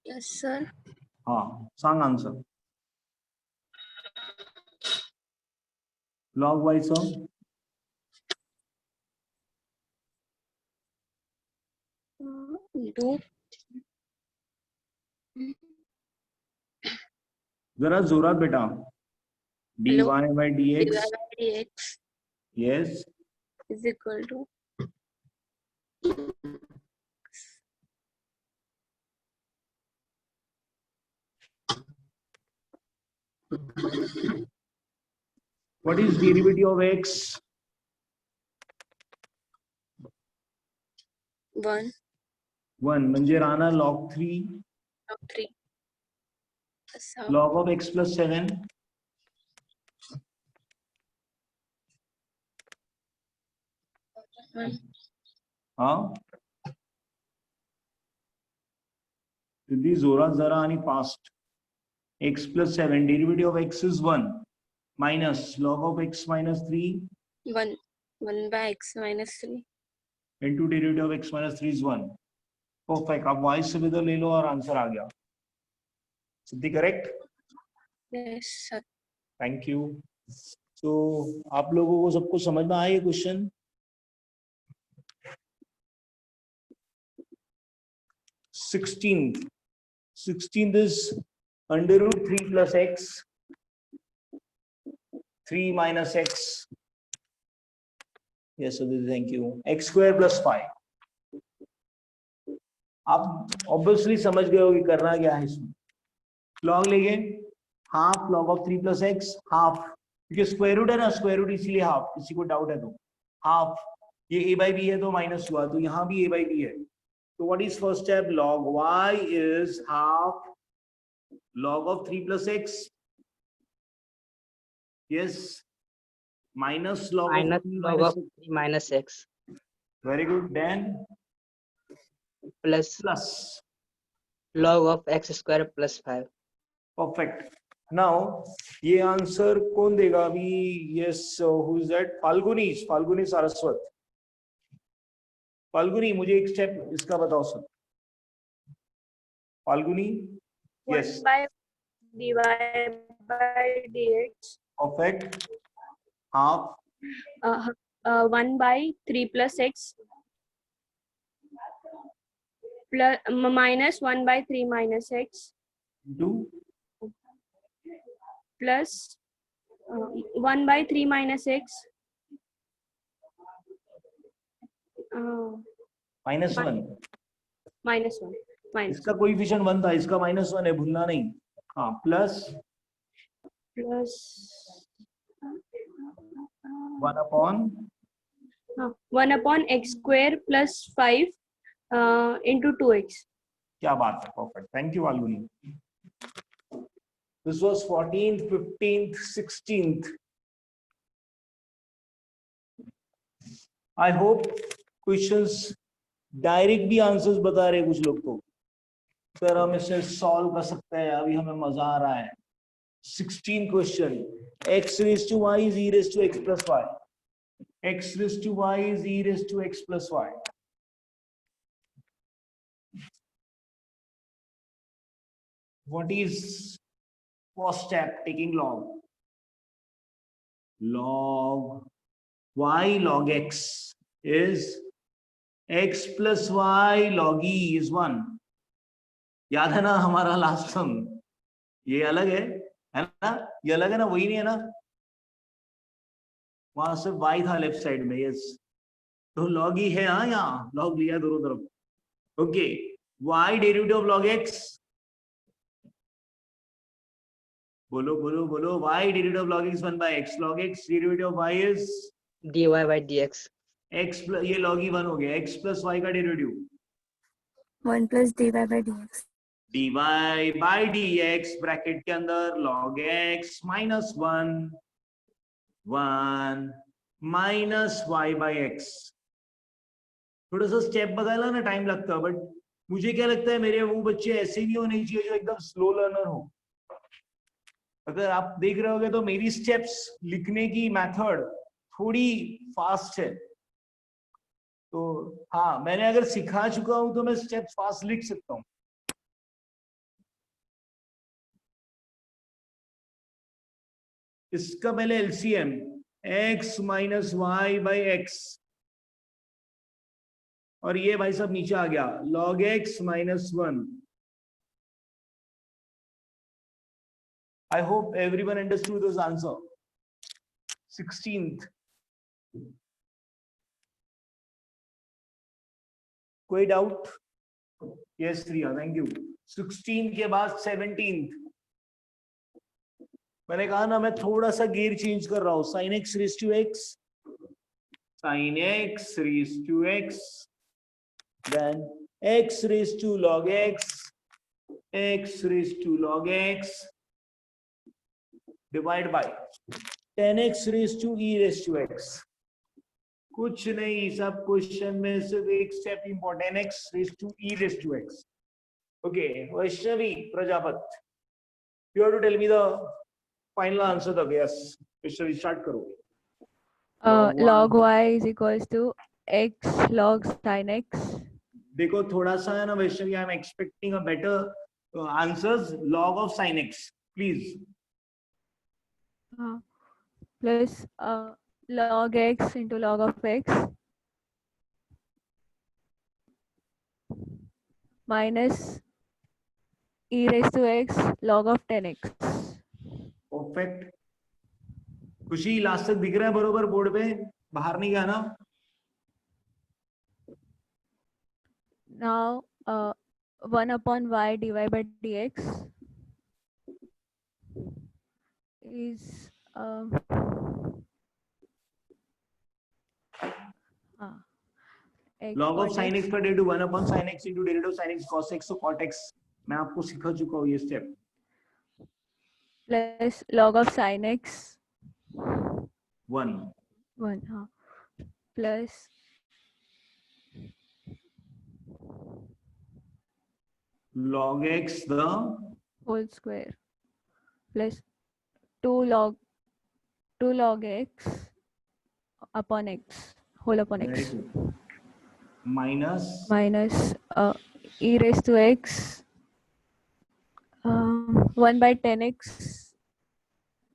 Yes, sir. हाँ सांग answer. Log y sir. Into जरा जोरात बेटा. dy Hello? by dx. dx Yes. is equal to What is derivative of x? 1 1 म्हणजे राहणार log 3 log 3 plus half log of x plus 7 1 हाँ सिद्धी जोरात जरा आणि fast. x plus 7 derivative of x is 1 minus log of x minus 3 1 by x minus 3 into derivative of x minus 3 is 1. Perfect. आप y से भी तो ले लो और आंसर आ गया. Siddhi correct. yes sir. Thank you. तो आप लोगों को सबको समझ में आया ये question? 16th is under root 3 plus x 3 minus x Yes, Sudhir, thank you. X square plus 5. आप ऑब्वियसली समझ गए हो कि करना क्या है इसमें. लॉग लेंगे, half log of 3 plus x, half, क्योंकि स्क्वायर रूट है ना, स्क्वायर रूट इसीलिए हाफ. किसी को डाउट है तो हाफ, ये a बाई बी है तो माइनस हुआ, तो यहाँ भी a बाई बी है. तो what is first step? Log y is half log of 3 plus x. Yes, minus log minus of 3 log minus of 3 minus x very good. Then plus plus. log of x square plus 5. Perfect. Now ये answer कौन देगा अभी? Yes, who is that? Falguni Saraswat. Falguni, मुझे एक step इसका बताओ sir. Falguni. Yes. 1 by dy by dx. Perfect. Half. 1 by 3 plus x plus minus 1 by 3 minus x Do. plus 1 by 3 minus x Minus 1. minus 1 minus इसका coefficient 1 था, इसका -1 है, भूलना नहीं. हाँ, plus plus 1 upon 1 upon x square plus 5 into 2x. क्या बात है. Perfect. Thank you, Falguni. This was 14th, 15th, 16th. I hope questions direct भी आंसर्स बता रहे कुछ लोग तो. सर हम इसे सॉल्व कर सकते हैं, अभी हमें मजा आ रहा है. 16 question. x raised to y is e raised to x plus y. x raised to y is e raised to x plus y. What is first step? Taking log. Log y log x is x plus y log e is 1. याद है ना हमारा last सम? ये अलग है ना? ये अलग है ना? वही नहीं है ना? वहां से y था लेफ्ट साइड में. यस, तो log e है. हाँ, यहाँ log लिया दोनों तरफ. Okay, y derivative of log x. बोलो बोलो बोलो. y derivative of log x 1 by x. log x derivative of y is dy by dx. x plus, ये log e 1 हो गया. x प्लस y का derivative 1 plus dy by dx. dy by dx bracket के अंदर log x minus 1 minus y by x. थोड़ा सा step बदलना ना, टाइम लगता है, बट मुझे क्या लगता है मेरे वो बच्चे ऐसे नहीं होने चाहिए जो एकदम स्लो लर्नर हो. अगर आप देख रहे होगे तो मेरी स्टेप्स लिखने की मेथड थोड़ी फास्ट है. तो हाँ, मैंने अगर सिखा चुका हूं तो मैं स्टेप्स फास्ट लिख सकता हूँ. इसका पहले LCM x minus y by x, और ये भाई साहब नीचे आ गया log x minus 1. I hope everyone understood this answer. 16th. कोई doubt? Yes, Priya, thank you. 16 के बाद 17th. मैंने कहा ना मैं थोड़ा सा गियर चेंज कर रहा हूं. sin x raised to x, sin x raised to x, then x raised to log x, x raised to log x, divide by 10x raised to e raised to x. कुछ नहीं, सब question में सिर्फ एक step important, x raised to e raised to x. Okay, Vaishnavi Prajapati, you have to tell me the final answer तक. Yes, Vaishnavi start करो. Log y is equals to x log sin x. देखो थोड़ा सा है ना Vaishnavi, I am expecting a better answers. log of sin x please. Plus log x into log of x minus e raised to x log of 10x. Perfect. खुशी last तक दिख रहा है बरोबर बोर्ड पे, बाहर नहीं गया ना? now 1 upon y dy by dx is x log of cot sin x x का derivative 1 upon sin x into derivative sin x cos x, so cot x मैं आपको सिखा चुका हूँ ये step. plus log of sin x 1 1 plus log x the whole square plus 2 log x upon x whole upon very x good minus minus e raised to x 1 by 10x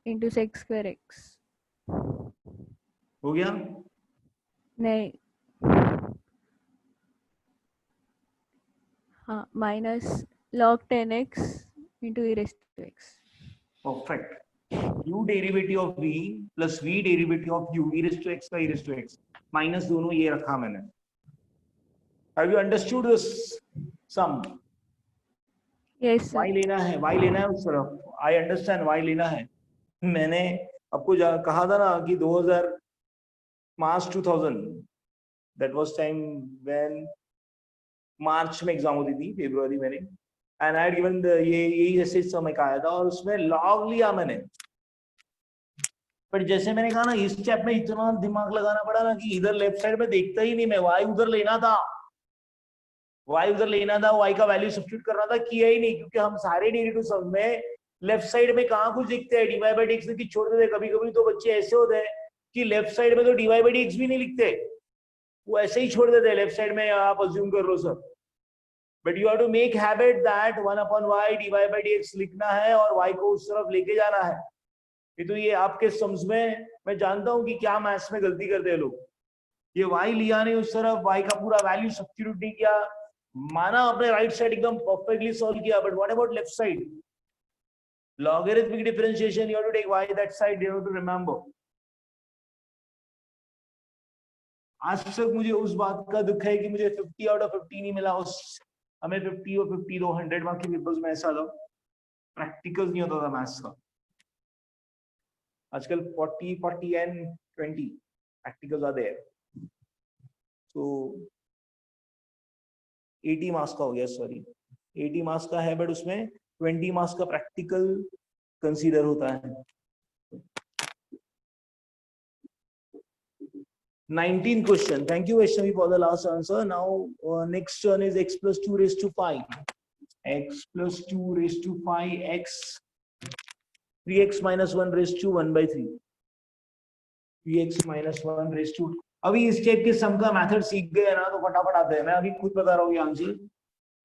into sec square x. हो गया. नहीं हाँ minus log 10x into e raised to x. Perfect. u derivative of v plus v derivative of u e raised to x का e raised to x minus दोनों ये रखा मैंने. Have you understood this sum? Yes sir. y लेना है उस तरफ. I understand y लेना है. मैंने आपको कहा था ना कि 2000 March 2000 that was time when मार्च में एग्जाम होती थी, फरवरी में नहीं, and I had given the यही ऐसे समय का आया था और उसमें log लिया मैंने. पर जैसे मैंने कहा ना इस स्टेप में इतना दिमाग लगाना पड़ा ना कि इधर लेफ्ट साइड में देखता ही नहीं मैं, y उधर लेना था, y का वैल्यू सब्स्टिट्यूट करना था, किया ही नहीं क्योंकि हम सारे डेरिवेटिव सब में लेफ्ट साइड में कहाँ कुछ दिखते हैं, dy by dx लिख के छोड़ देते. कभी कभी तो बच्चे ऐसे होते हैं कि लेफ्ट साइड में तो dy by dx भी नहीं लिखते, वो ऐसे ही छोड़ देते हैं लेफ्ट साइड में. आप अज्यूम कर लो sir, but you have to make habit that 1 upon y dy by dx लिखना है और y को उस तरफ लेके जाना है. तो ये आपके सम्स में मैं जानता हूं कि क्या मैथ्स में गलती करते हैं लोग. ये y लिया नहीं उस तरफ, y का पूरा वैल्यू सब्स्टिट्यूट नहीं किया, माना आपने राइट साइड एकदम परफेक्टली सॉल्व किया, but what about left side? Logarithmic differentiation you have to take y that side, you have to remember. आज तक मुझे उस बात का दुख है कि मुझे 50 आउट ऑफ 50 नहीं मिला. उस हमें 50 और 52 100 मार्क के पेपर्स में ऐसा था, प्रैक्टिकल नहीं होता था मैथ्स का. आजकल 40 एंड 20 प्रैक्टिकल्स आर देयर, तो 80 मार्क्स का हो गया, सॉरी 80 मार्क्स का है, बट उसमें 20 मार्क्स का प्रैक्टिकल कंसीडर होता है. 19th question. Thank you, Vaishnavi, for the last answer. Now, next one is x plus 2 raised to 5. X plus 2 raised to 5 x 3x minus 1 raised to 1 by 3. 3x minus 1 raised to. अभी इस type के सम का method सीख गए ना तो फटाफट आते हैं. मैं अभी खुद बता रहा हूँ ये answer.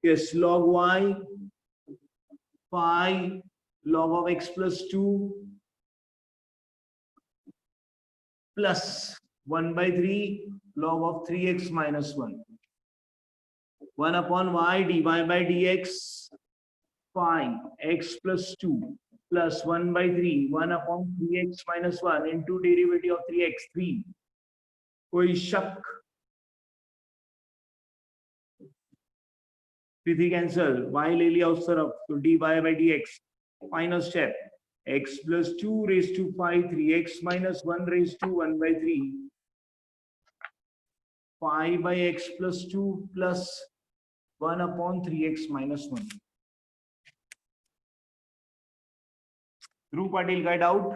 Yes, log y 5 log of x plus 2 plus 1 by 3 log of 3x minus 1. 1 upon y dy by dx 5 x plus 2 plus 1 by 3 1 upon 3x minus 1 into derivative of 3x 3. कोई शक? 3 कैंसल, y ले लिया उस तरफ तो dy by dx. Final step x plus 2 raised to 5 3x minus 1 raised to 1 by 3 5 by x plus 2 plus 1 upon 3x minus 1. Dhruv Patil का doubt?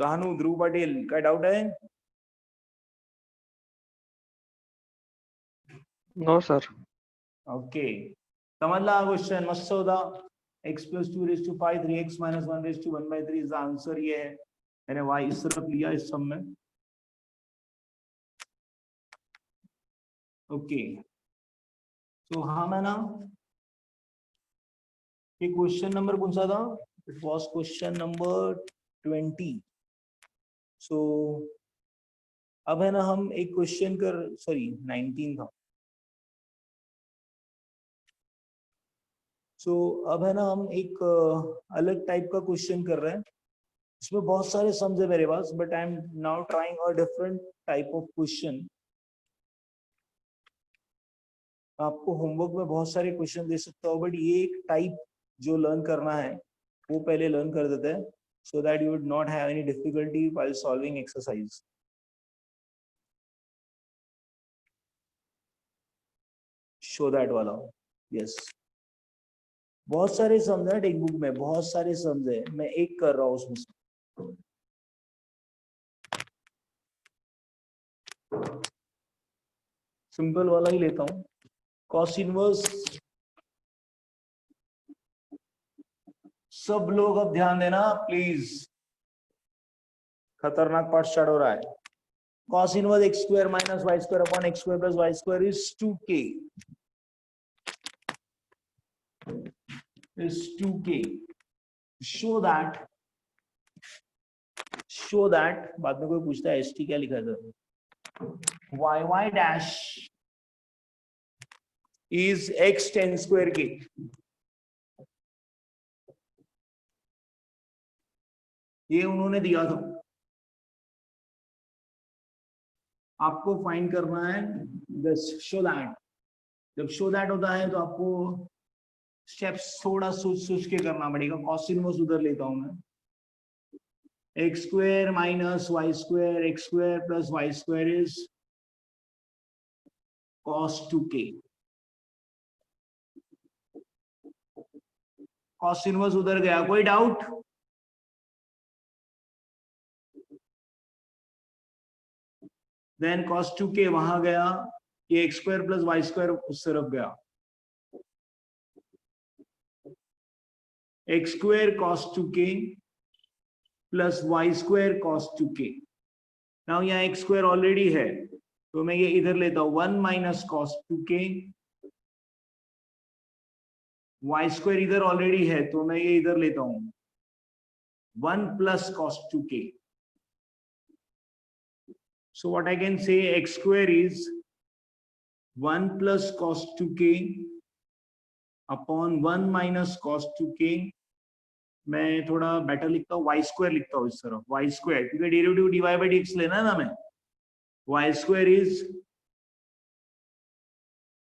दानु ध्रुव पाटिल का doubt है? No, sir. ओके, समझ ला क्वेश्चन मस्त होता. x plus 2 raised to 5 3x minus 1 raised to 1 by 3 is the answer. ये है, मैंने y इस तरफ लिया इस सम में. ओके, तो हाँ मैं ना ये क्वेश्चन नंबर कौन सा था? It was question number 20. सो अब है ना हम एक क्वेश्चन कर, सॉरी 19 था. सो अब है ना हम एक अलग टाइप का क्वेश्चन कर रहे हैं. इसमें बहुत सारे सम्स है मेरे पास, but I am now trying a different type of question. आपको होमवर्क में बहुत सारे क्वेश्चन दे सकता हूँ, बट ये एक टाइप जो लर्न करना है वो पहले लर्न कर देते हैं, so that you would not have any difficulty while solving exercise. Show that वाला, yes. बहुत सारे सम्स है टेक्स्ट बुक में, बहुत सारे सम्स है, मैं एक कर रहा हूँ उसमें से। सिंपल वाला ही लेता हूँ। कॉस इनवर्स, सब लोग अब ध्यान देना प्लीज, खतरनाक पार्ट स्टार्ट हो रहा है। Cos inverse x square minus y square upon x square plus y square is 2k, is 2k. show that बाद में कोई पूछता है st क्या लिखा था, y dash is x tan square k. ये उन्होंने दिया था, आपको फाइंड करना है दिस शो दैट। जब शो दैट होता है तो आपको स्टेप्स थोड़ा सोच के करना पड़ेगा। कॉस इनवर्स उधर लेता हूं मैं, x square minus y square x square plus y square is cos 2k। Cos inverse उधर गया, कोई डाउट? देन cos 2k वहां गया, ये x square plus y square उस तरफ गया, x square cos 2k plus y square cos 2k। Now यहाँ एक्स स्क्वायर ऑलरेडी है तो मैं ये इधर लेता हूं, 1 minus cos 2k, y square इधर ऑलरेडी है तो मैं ये इधर लेता हूं, 1 plus cos 2k। So what I can say, x square is 1 plus cos 2k upon 1 minus cos 2k। मैं थोड़ा बेटर लिखता हूँ, y स्क्वायर लिखता हूँ इस तरफ, y स्क्वायर, क्योंकि डेरिवेटिव dy by dx लेना है ना मैं। y स्क्वायर इज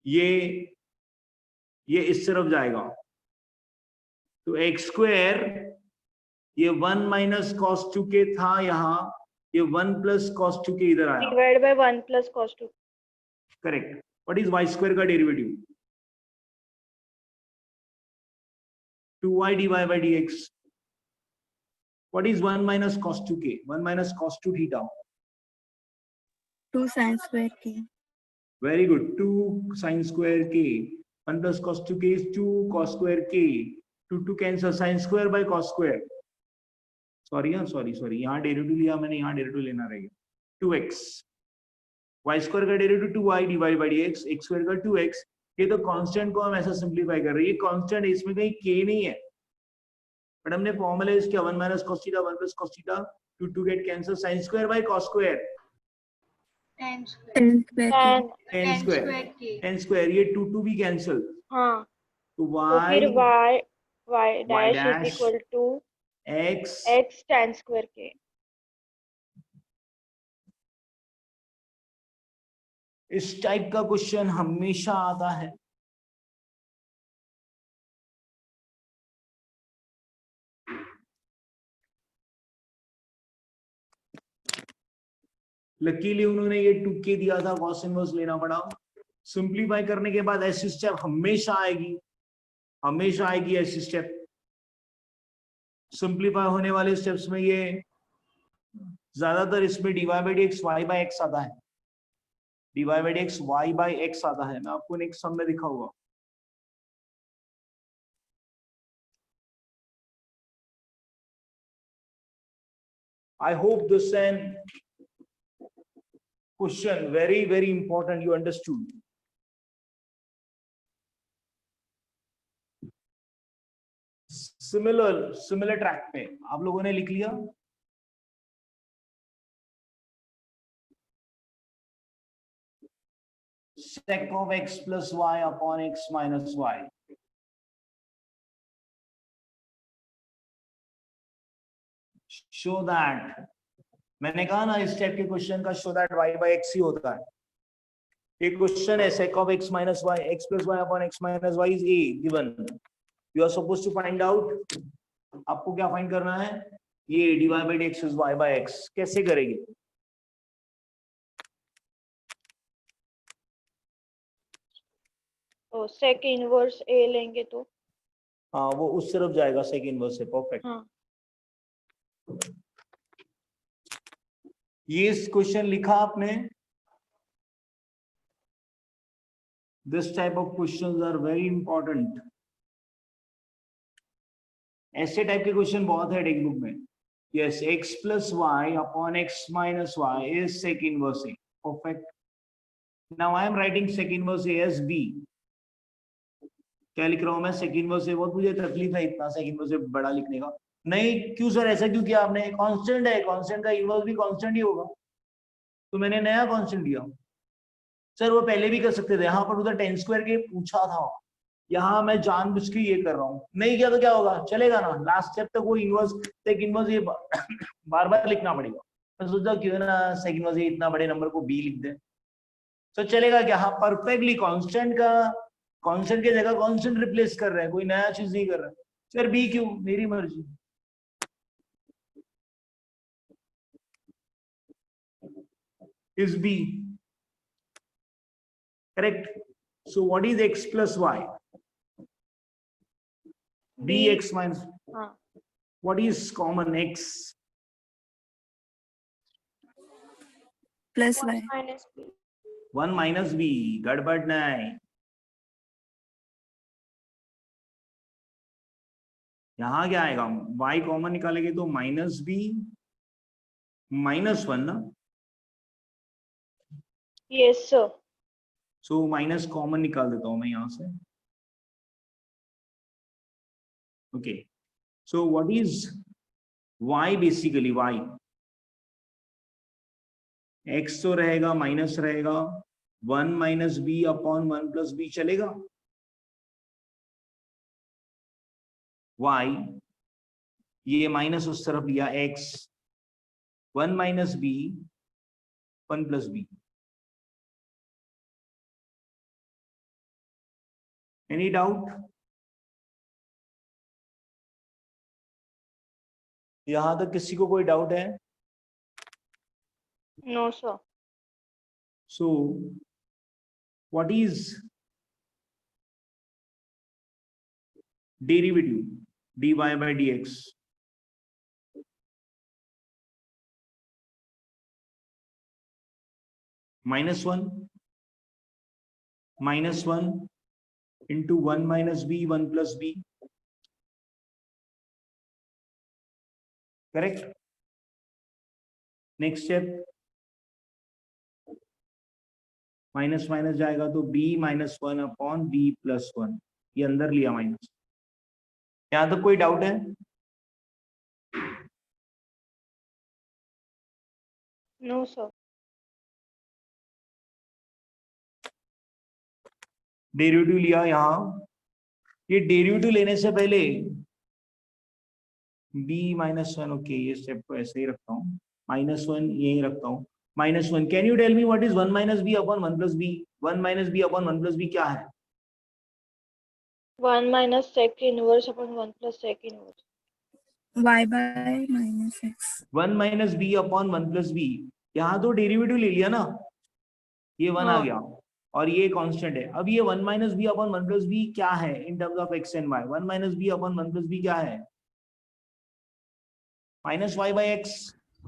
ये इस तरफ जाएगा तो x स्क्वायर, ये 1 माइनस cos 2k था यहाँ, ये 1 प्लस cos 2k इधर आया, divide by 1 plus cos 2। Correct. What is y square का derivative? 2y dy by dx। What is 1 minus cos 2k? 1 minus cos 2 theta. 2 sin square k. Very good, 2 sin square k। 1 plus cos 2k is 2 cos स्क्वायर k। 2 cancel, sin square by cos square. Sorry यहाँ derivative लिया मैंने, यहाँ derivative लेना रहेगा, 2x। y square का derivative 2y divide by dx, x square का 2x। ये तो कांस्टेंट को हम ऐसा सिंपलीफाई कर रहे हैं, ये कांस्टेंट, इसमें कहीं k नहीं है, बट हमने फॉर्मूला यूज किया 1 minus cos theta 1 plus cos theta, 2 get cancel, sin square by cos square, Tan square k. tan square, ये 2 भी कैंसिल, हाँ, तो तो फिर y y dash is dash equal to x x tan square k। इस type का question हमेशा आता है। लकीली उन्होंने ये 2k दिया था, cos इनवर्स लेना पड़ा। सिंपलीफाई करने के बाद ऐसी स्टेप हमेशा आएगी ऐसी स्टेप। सिंपलीफाई होने वाले स्टेप्स में ये ज्यादातर इसमें dy by dx y by x आता है, dy by dx y by x आता है। मैं आपको नेक्स्ट सम में दिखाऊंगा। I hope this and question very important you understood. Similar track पे आप लोगों ने लिख लिया। sec of x plus y upon x minus y। Show that, मैंने कहा ना इस टाइप के क्वेश्चन का show that y by x ही होता है। एक क्वेश्चन है sec of x minus y, x plus y upon x minus y is a given, you are supposed to find out, आपको क्या फाइंड करना है, ये dy by dx is y by x, कैसे करेंगे? तो sec इनवर्स a लेंगे तो हाँ वो उस तरफ जाएगा sec इनवर्स से, परफेक्ट। हाँ ये क्वेश्चन लिखा आपने, this type of questions are very important. ऐसे टाइप के क्वेश्चन बहुत है टेक्स्ट बुक में। Yes, x plus y upon x minus y is sec inverse a, perfect। now I am writing sec inverse a as b। क्या लिख रहा हूं मैं, sec inverse a, बहुत मुझे तकलीफ है इतना sec inverse a बड़ा लिखने का। नहीं क्यों सर, ऐसा क्यों किया आपने, कांस्टेंट है, कांस्टेंट का इनवर्स भी कांस्टेंट ही होगा, तो मैंने नया कांस्टेंट दिया। सर वो पहले भी कर सकते थे, यहाँ पर उधर 10 स्क्वायर के पूछा था, यहाँ मैं जानबूझ के ये कर रहा हूँ, नहीं किया तो क्या होगा, चलेगा ना, लास्ट स्टेप तक वो इनवर्स सेक इनवर्स ये बार बार लिखना पड़ेगा। मैं सोचा क्यों ना सेक इनवर्स ये इतना बड़े नंबर को बी लिख दे, तो चलेगा क्या? हाँ परफेक्टली, कांस्टेंट का कांस्टेंट की जगह कांस्टेंट रिप्लेस कर रहे हैं, कोई नया चीज नहीं कर रहा है। सर बी क्यों, मेरी मर्जी। is b, correct? So what is x plus y? bx minus, हाँ what is common, x plus y. minus b 1 minus b, गड़बड़ नहीं। यहाँ क्या आएगा, y कॉमन निकालेंगे तो माइनस बी माइनस 1 ना, yes sir so minus common निकाल देता हूं मैं यहां से। Okay, so what is y, basically y, x तो रहेगा माइनस रहेगा, 1 minus b upon 1 plus b चलेगा, y ये माइनस उस तरफ लिया, x 1 minus b 1 plus b. Any doubt? यहां तक किसी को कोई डाउट है? no sir So what is derivative dy by dx? minus 1 into 1 minus b 1 plus b, correct? next step, minus minus जाएगा तो b minus 1 upon b plus 1, ये अंदर लिया माइनस। यहां तक कोई डाउट है? no sir डेरिवेटिव लिया यहाँ, ये डेरिवेटिव लेने से पहले b माइनस 1, ओके ये स्टेप को ऐसे ही रखता हूँ, माइनस 1 यही रखता हूँ, minus 1। Can you tell me what is 1 minus b upon 1 plus b? 1 minus b upon 1 plus b क्या है? 1 minus sec inverse upon 1 plus sec inverse Y by minus x. 1 minus b upon 1 plus b, यहाँ तो derivative ले लिया ना, ये 1 आ हाँ। गया और ये कांस्टेंट है। अब ये 1 minus b upon 1 plus b क्या है in terms of x and y? 1 minus b upon 1 plus b क्या है? Minus y by x,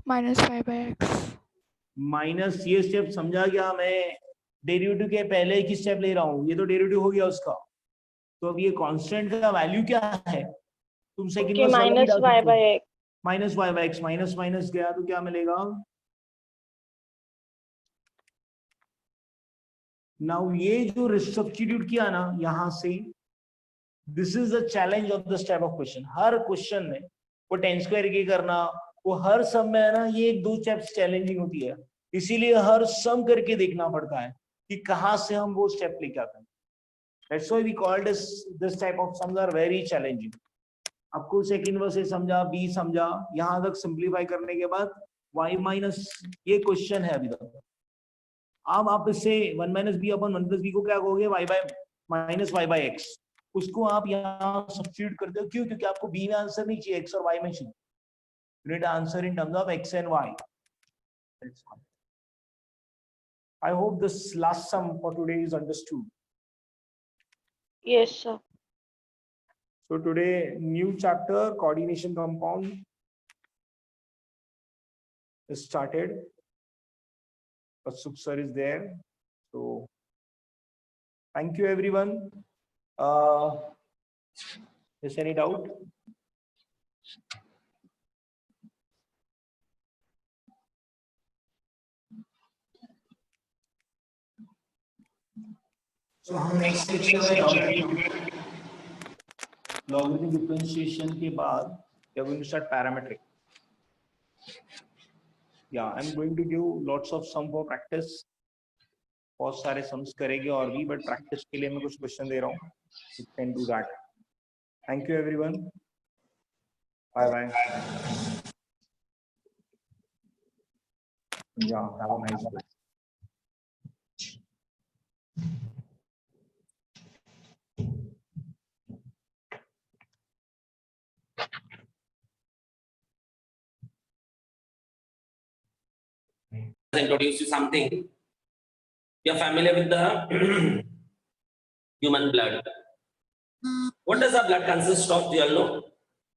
Minus y by x. Minus, ये स्टेप समझा गया? मैं डेरिवेटिव के पहले की स्टेप ले रहा हूँ, ये तो डेरिवेटिव हो गया उसका, तो अब ये कांस्टेंट का वैल्यू क्या है? तुम second okay minus y by x minus y by x, minus minus गया तो क्या मिलेगा? नाउ ये जो सब्स्टिट्यूट किया ना यहां से, this is the challenge of this type of question. Her question में वो 10 स्क्वायर की करना, वो हर सम में है ना, ये 2 स्टेप्स चैलेंजिंग होती है, इसीलिए हर सम करके देखना पड़ता है कि कहां से हम वो स्टेप लेके आते हैं। That's why we call this type of sums are very challenging. आपको sec inverse समझा, b समझा, यहाँ तक सिंप्लीफाई करने के बाद y माइनस, ये क्वेश्चन है अभी तक। अब आप इससे 1 minus b upon 1 plus b को क्या कहोगे, y by minus y by x, उसको आप यहाँ सब्स्टिट्यूट करते हो। क्यों? क्योंकि आपको बी में आंसर नहीं चाहिए, x और y में चाहिए। You need answer in terms of x and y. That's fine. I hope this last sum for today is understood. Yes, sir. So today new chapter coordination compound is started. Asuk sir is there. So thank you everyone. Is any doubt? So हम next lecture में logarithm differentiation के बाद we are going to start parametric. Yeah, I'm going to give lots of sum for practice. बहुत सारे sums करेंगे और भी, but practice के लिए मैं कुछ question दे रहा हूँ. You can do that. Thank you everyone. Bye bye. Yeah, have a nice day. Introduce you something. You are familiar with the human blood. What does the blood consist of? Do you all know?